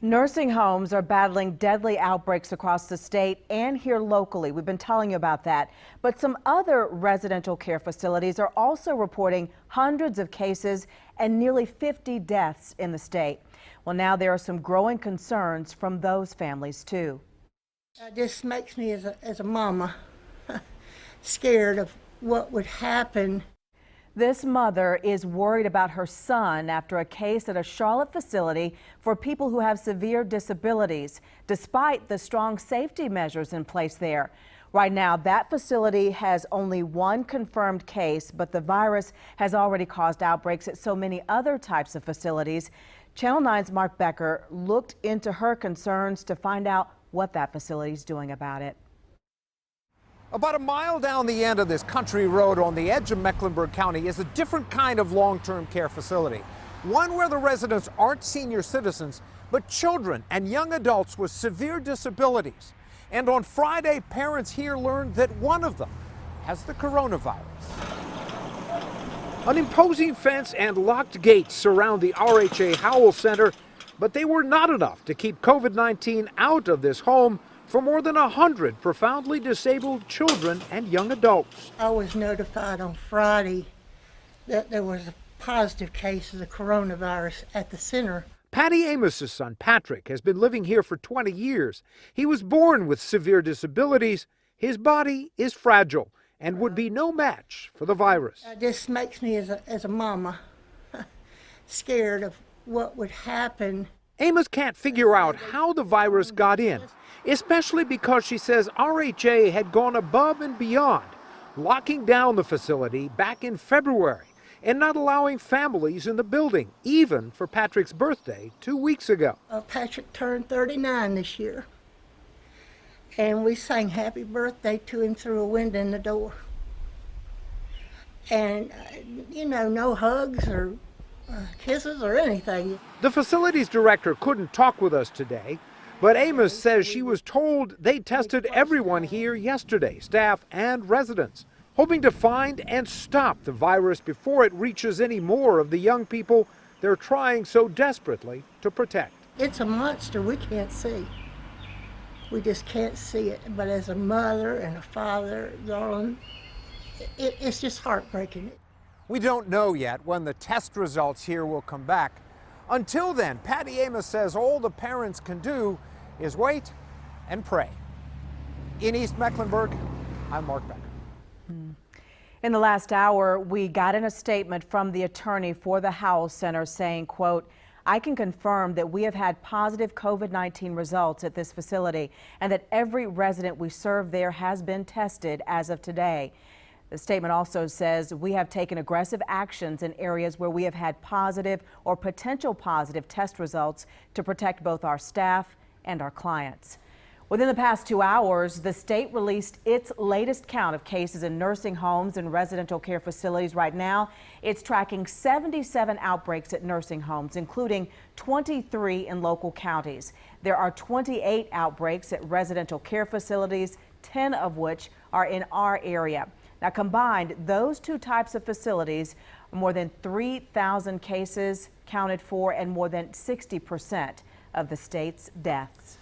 Nursing homes are battling deadly outbreaks across the state and here locally. We've been telling you about that. But some other residential care facilities are also reporting hundreds of cases and nearly 50 deaths in the state. Well, now there are some growing concerns from those families, too. This makes me, as a mama, scared of what would happen. This mother is worried about her son after a case at a Charlotte facility for people who have severe disabilities, despite the strong safety measures in place there. Right now, that facility has only one confirmed case, but the virus has already caused outbreaks at so many other types of facilities. Channel 9's Mark Becker looked into her concerns to find out what that facility is doing about it. About a mile down the end of this country road on the edge of Mecklenburg County is a different kind of long-term care facility. One where the residents aren't senior citizens, but children and young adults with severe disabilities. And on Friday, parents here learned that one of them has the coronavirus. An imposing fence and locked gates surround the RHA Howell Center, but they were not enough to keep COVID-19 out of this home for more than 100 profoundly disabled children and young adults. I was notified on Friday that there was a positive case of the coronavirus at the center. Patty Amos's son, Patrick, has been living here for 20 years. He was born with severe disabilities. His body is fragile and would be no match for the virus. This makes me, as a mama, scared of what would happen. Amos can't figure out how the virus got in, especially because she says RHA had gone above and beyond, locking down the facility back in February and not allowing families in the building, even for Patrick's birthday 2 weeks ago. Patrick turned 39 this year, and we sang happy birthday to him through a window in the door. And, no hugs or kisses or anything. The facility's director couldn't talk with us today, but Amos says she was told they tested everyone here yesterday, staff and residents, hoping to find and stop the virus before it reaches any more of the young people they're trying so desperately to protect. It's a monster we can't see. We just can't see it. But as a mother and a father, darling, it's just heartbreaking. We don't know yet when the test results here will come back. Until then, Patty Amos says all the parents can do is wait and pray. In East Mecklenburg, I'm Mark Becker. In the last hour, we got in a statement from the attorney for the Howell Center saying, quote, "I can confirm that we have had positive COVID-19 results at this facility and that every resident we serve there has been tested as of today." The statement also says we have taken aggressive actions in areas where we have had positive or potential positive test results to protect both our staff and our clients. Within the past 2 hours, the state released its latest count of cases in nursing homes and residential care facilities. Right now, it's tracking 77 outbreaks at nursing homes, including 23 in local counties. There are 28 outbreaks at residential care facilities, 10 of which are in our area. Now, combined, those two types of facilities, more than 3,000 cases counted for and more than 60% of the state's deaths.